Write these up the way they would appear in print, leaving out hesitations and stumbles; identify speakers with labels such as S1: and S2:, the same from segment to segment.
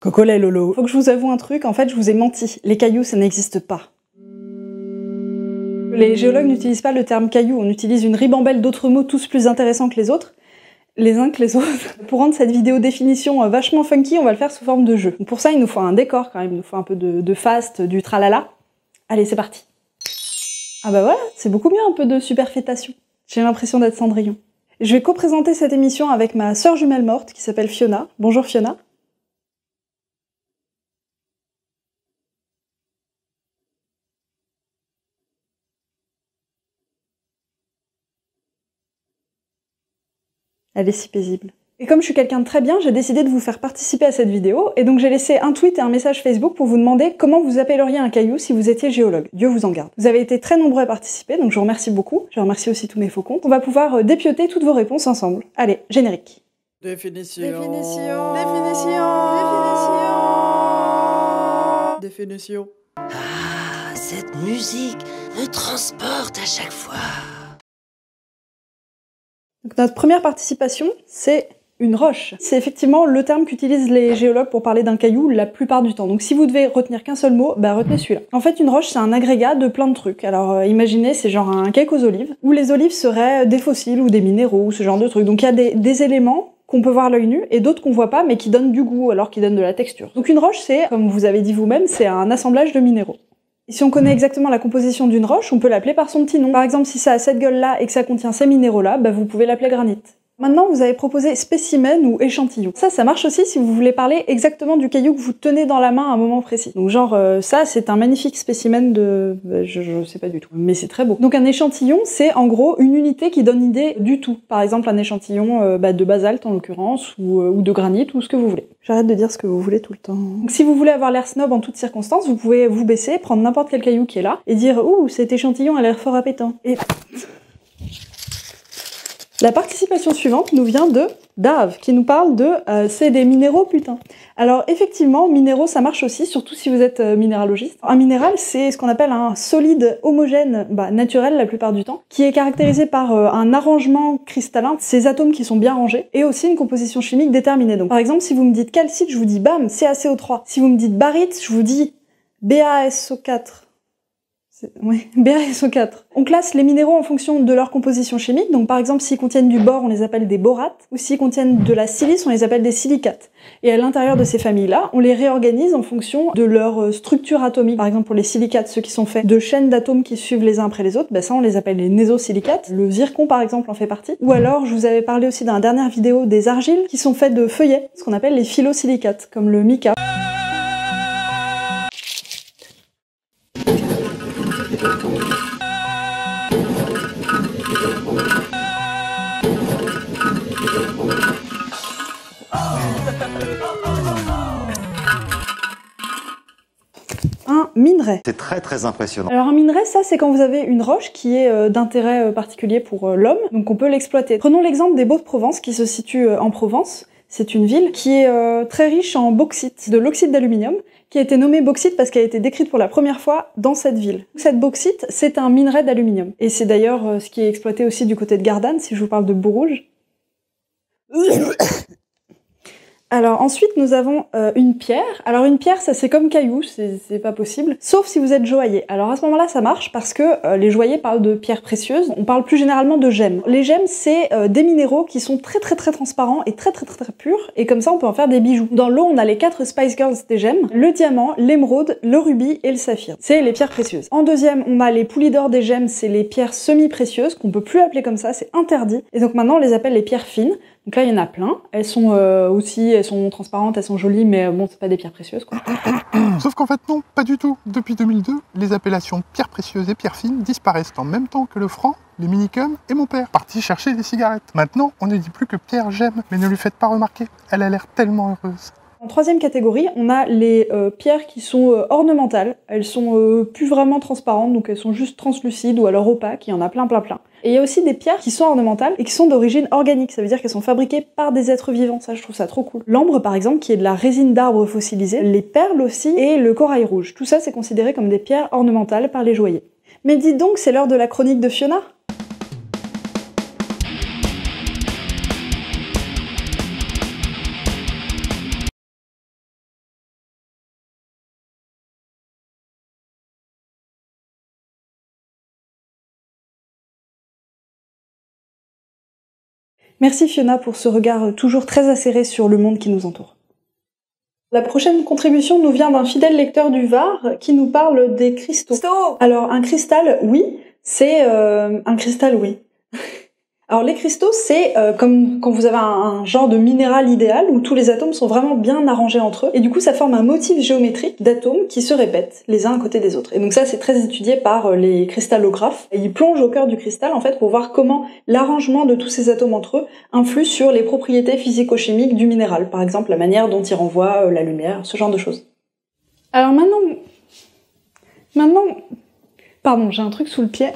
S1: Coco les Lolo. Faut que je vous avoue un truc, en fait je vous ai menti. Les cailloux ça n'existe pas. Les géologues n'utilisent pas le terme caillou, on utilise une ribambelle d'autres mots tous plus intéressants que les autres. Les uns que les autres. Pour rendre cette vidéo définition vachement funky, on va le faire sous forme de jeu. Donc pour ça, il nous faut un décor quand même, il nous faut un peu de fast, du tralala. Allez, c'est parti. Ah bah voilà, c'est beaucoup mieux un peu de superfétation. J'ai l'impression d'être Cendrillon. Je vais co-présenter cette émission avec ma sœur jumelle morte qui s'appelle Fiona. Bonjour Fiona. Elle est si paisible. Et comme je suis quelqu'un de très bien, j'ai décidé de vous faire participer à cette vidéo, et donc j'ai laissé un tweet et un message Facebook pour vous demander comment vous appelleriez un caillou si vous étiez géologue. Dieu vous en garde. Vous avez été très nombreux à participer, donc je vous remercie beaucoup. Je remercie aussi tous mes faux comptes. On va pouvoir dépioter toutes vos réponses ensemble. Allez, générique.
S2: Définition.
S3: Définition.
S2: Définition. Définition.
S3: Ah, cette musique me transporte à chaque fois.
S1: Donc notre première participation, c'est une roche. C'est effectivement le terme qu'utilisent les géologues pour parler d'un caillou la plupart du temps. Donc si vous devez retenir qu'un seul mot, bah retenez celui-là. En fait, une roche, c'est un agrégat de plein de trucs. Alors imaginez, c'est genre un cake aux olives, où les olives seraient des fossiles ou des minéraux, ou ce genre de trucs. Donc il y a des éléments qu'on peut voir à l'œil nu, et d'autres qu'on voit pas, mais qui donnent du goût, alors qui donnent de la texture. Donc une roche, c'est, comme vous avez dit vous-même, c'est un assemblage de minéraux. Et si on connaît exactement la composition d'une roche, on peut l'appeler par son petit nom. Par exemple, si ça a cette gueule-là et que ça contient ces minéraux-là, bah vous pouvez l'appeler granit. Maintenant, vous avez proposé spécimen ou échantillon. Ça marche aussi si vous voulez parler exactement du caillou que vous tenez dans la main à un moment précis. Donc genre, ça, c'est un magnifique spécimen de... je sais pas du tout, mais c'est très beau. Donc un échantillon, c'est en gros une unité qui donne idée du tout. Par exemple, un échantillon de basalte en l'occurrence, ou de granit, ou ce que vous voulez. J'arrête de dire ce que vous voulez tout le temps. Donc si vous voulez avoir l'air snob en toutes circonstances, vous pouvez vous baisser, prendre n'importe quel caillou qui est là, et dire « Ouh, cet échantillon a l'air fort appétant ». Et... La participation suivante nous vient de Dave, qui nous parle de c'est des minéraux putain. Alors effectivement, minéraux ça marche aussi, surtout si vous êtes minéralogiste. Un minéral c'est ce qu'on appelle un solide homogène, naturel la plupart du temps, qui est caractérisé par un arrangement cristallin, ces atomes qui sont bien rangés, et aussi une composition chimique déterminée. Donc par exemple, si vous me dites calcite, je vous dis bam, CaCO3. Si vous me dites barite, je vous dis BaSO4. Oui, BaSO4. On classe les minéraux en fonction de leur composition chimique, donc par exemple s'ils contiennent du bore, on les appelle des borates, ou s'ils contiennent de la silice, on les appelle des silicates. Et à l'intérieur de ces familles-là, on les réorganise en fonction de leur structure atomique. Par exemple pour les silicates, ceux qui sont faits de chaînes d'atomes qui suivent les uns après les autres, ça on les appelle les nésosilicates. Le zircon par exemple en fait partie. Ou alors, je vous avais parlé aussi dans la dernière vidéo des argiles qui sont faites de feuillets, ce qu'on appelle les phyllosilicates, comme le mica. Un minerai.
S4: C'est très impressionnant.
S1: Alors un minerai, ça c'est quand vous avez une roche qui est d'intérêt particulier pour l'homme, donc on peut l'exploiter. Prenons l'exemple des Baux-de-Provence qui se situe en Provence. C'est une ville qui est très riche en bauxite, de l'oxyde d'aluminium, qui a été nommée bauxite parce qu'elle a été décrite pour la première fois dans cette ville. Cette bauxite, c'est un minerai d'aluminium. Et c'est d'ailleurs ce qui est exploité aussi du côté de Gardanne, si je vous parle de Bourrouge. Alors ensuite nous avons une pierre. Alors une pierre ça c'est comme caillou, c'est pas possible, sauf si vous êtes joaillier. Alors à ce moment-là ça marche parce que les joailliers parlent de pierres précieuses, on parle plus généralement de gemmes. Les gemmes c'est des minéraux qui sont très transparents et très purs, et comme ça on peut en faire des bijoux. Dans l'eau on a les 4 Spice Girls des gemmes, le diamant, l'émeraude, le rubis et le saphir. C'est les pierres précieuses. En deuxième on a les poulies d'or des gemmes, c'est les pierres semi-précieuses, qu'on peut plus appeler comme ça, c'est interdit. Et donc maintenant on les appelle les pierres fines. Donc là, il y en a plein. Elles sont elles sont transparentes, elles sont jolies, mais bon, c'est pas des pierres précieuses, quoi.
S5: Sauf qu'en fait, non, pas du tout. Depuis 2002, les appellations pierres précieuses et pierres fines disparaissent en même temps que le franc, les minicums et mon père, parti chercher des cigarettes. Maintenant, on ne dit plus que Pierre j'aime, mais ne lui faites pas remarquer, elle a l'air tellement heureuse.
S1: En troisième catégorie, on a les pierres qui sont ornementales. Elles sont plus vraiment transparentes, donc elles sont juste translucides ou alors opaques, il y en a plein. Et il y a aussi des pierres qui sont ornementales et qui sont d'origine organique, ça veut dire qu'elles sont fabriquées par des êtres vivants, ça je trouve ça trop cool. L'ambre par exemple, qui est de la résine d'arbre fossilisée, les perles aussi, et le corail rouge. Tout ça c'est considéré comme des pierres ornementales par les joailliers. Mais dites donc, c'est l'heure de la chronique de Fiona. Merci Fiona pour ce regard toujours très acéré sur le monde qui nous entoure. La prochaine contribution nous vient d'un fidèle lecteur du Var qui nous parle des cristaux. Alors un cristal, oui, c'est un cristal, oui. Alors les cristaux, c'est comme quand vous avez un genre de minéral idéal où tous les atomes sont vraiment bien arrangés entre eux, et du coup ça forme un motif géométrique d'atomes qui se répètent les uns à côté des autres. Et donc ça c'est très étudié par les cristallographes, et ils plongent au cœur du cristal en fait pour voir comment l'arrangement de tous ces atomes entre eux influe sur les propriétés physico-chimiques du minéral, par exemple la manière dont il renvoie la lumière, ce genre de choses. Alors maintenant, pardon, j'ai un truc sous le pied.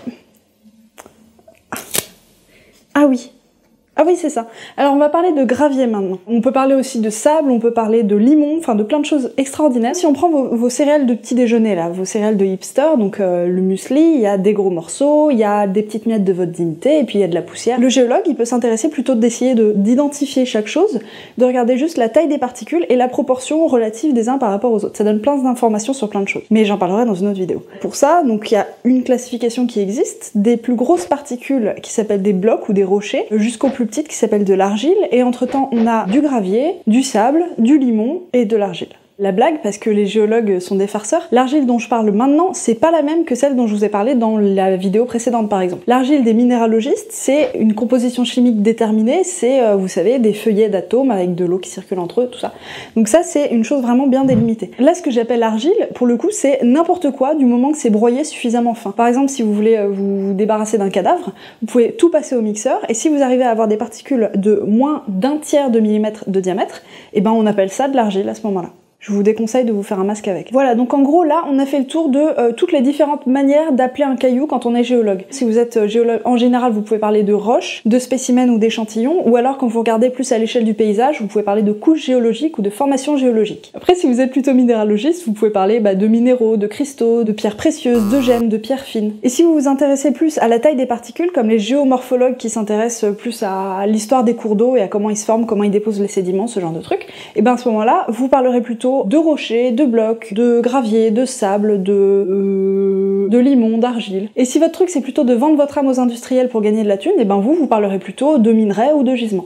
S1: Ah oui, c'est ça. Alors on va parler de gravier maintenant. On peut parler aussi de sable, on peut parler de limon, enfin de plein de choses extraordinaires. Si on prend vos céréales de petit déjeuner là, vos céréales de hipster, donc le muesli, il y a des gros morceaux, il y a des petites miettes de votre dignité, et puis il y a de la poussière. Le géologue, il peut s'intéresser plutôt d'essayer d'identifier chaque chose, de regarder juste la taille des particules et la proportion relative des uns par rapport aux autres. Ça donne plein d'informations sur plein de choses. Mais j'en parlerai dans une autre vidéo. Pour ça, donc il y a une classification qui existe, des plus grosses particules qui s'appellent des blocs ou des rochers, jusqu'aux plus petites qui s'appellent de l'argile, et entre-temps on a du gravier, du sable, du limon et de l'argile. La blague, parce que les géologues sont des farceurs, l'argile dont je parle maintenant, c'est pas la même que celle dont je vous ai parlé dans la vidéo précédente par exemple. L'argile des minéralogistes, c'est une composition chimique déterminée, c'est, vous savez, des feuillets d'atomes avec de l'eau qui circule entre eux, tout ça. Donc ça, c'est une chose vraiment bien délimitée. Là, ce que j'appelle argile, pour le coup, c'est n'importe quoi du moment que c'est broyé suffisamment fin. Par exemple, si vous voulez vous débarrasser d'un cadavre, vous pouvez tout passer au mixeur, et si vous arrivez à avoir des particules de moins d'1/3 de millimètre de diamètre, et ben on appelle ça de l'argile à ce moment-là. Je vous déconseille de vous faire un masque avec. Voilà, donc en gros là, on a fait le tour de toutes les différentes manières d'appeler un caillou quand on est géologue. Si vous êtes géologue, en général, vous pouvez parler de roches, de spécimens ou d'échantillons, ou alors quand vous regardez plus à l'échelle du paysage, vous pouvez parler de couches géologiques ou de formations géologiques. Après, si vous êtes plutôt minéralogiste, vous pouvez parler de minéraux, de cristaux, de pierres précieuses, de gemmes, de pierres fines. Et si vous vous intéressez plus à la taille des particules, comme les géomorphologues qui s'intéressent plus à l'histoire des cours d'eau et à comment ils se forment, comment ils déposent les sédiments, ce genre de trucs, et ben à ce moment-là, vous parlerez plutôt de rochers, de blocs, de gravier, de sable, de limon, d'argile. Et si votre truc c'est plutôt de vendre votre âme aux industriels pour gagner de la thune, et ben vous parlerez plutôt de minerais ou de gisements.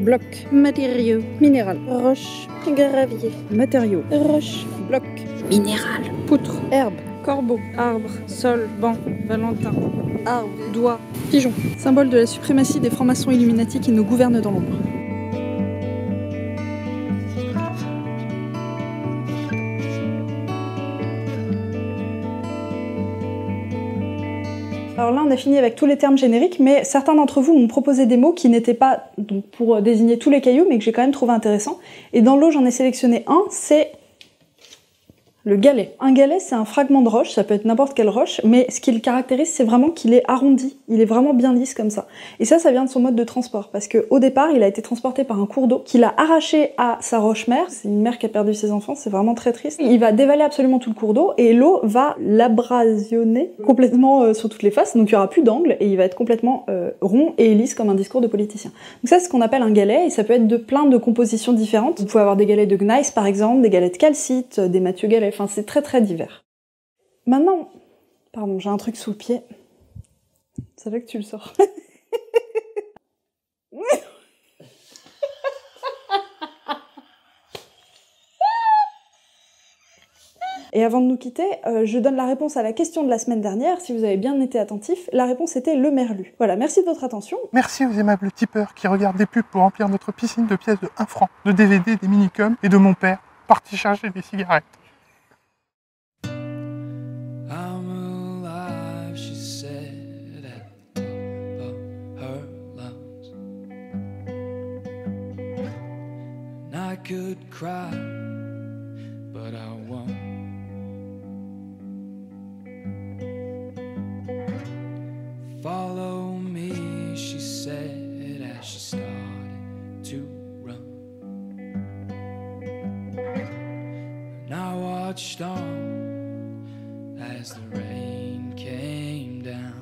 S4: Bloc, matériaux, minéral, roche, gravier, matériaux, roche, bloc,
S3: Minéral.
S4: poutre, herbe, corbeau, arbre, sol, banc, valentin, arbre, doigt, pigeon. Symbole de la suprématie des francs-maçons Illuminati qui nous gouvernent dans l'ombre.
S1: Alors là, on a fini avec tous les termes génériques, mais certains d'entre vous m'ont proposé des mots qui n'étaient pas donc, pour désigner tous les cailloux, mais que j'ai quand même trouvé intéressants. Et dans l'eau, j'en ai sélectionné un, c'est le galet. Un galet, c'est un fragment de roche, ça peut être n'importe quelle roche, mais ce qui le caractérise, c'est vraiment qu'il est arrondi, il est vraiment bien lisse comme ça. Et ça vient de son mode de transport, parce qu'au départ, il a été transporté par un cours d'eau, qu'il a arraché à sa roche-mère, c'est une mère qui a perdu ses enfants, c'est vraiment très triste. Il va dévaler absolument tout le cours d'eau, et l'eau va l'abrasionner complètement sur toutes les faces, donc il n'y aura plus d'angle, et il va être complètement rond et lisse comme un discours de politicien. Donc ça, c'est ce qu'on appelle un galet, et ça peut être de plein de compositions différentes. Vous pouvez avoir des galets de gneiss, par exemple, des galets de calcite, des Mathieu galets. Enfin, c'est très très divers. Maintenant, pardon, j'ai un truc sous le pied. C'est là que tu le sors. Et avant de nous quitter, je donne la réponse à la question de la semaine dernière. Si vous avez bien été attentif, la réponse était le merlu. Voilà, merci de votre attention.
S5: Merci aux aimables tipeurs qui regardent des pubs pour remplir notre piscine de pièces de 1 franc, de DVD, des minicums et de mon père, parti chercher des cigarettes.
S6: I'm alive, she said at the top of her lungs. And I could cry, but I won't. Follow me, she said as she started to run. And I watched on as the rain came down.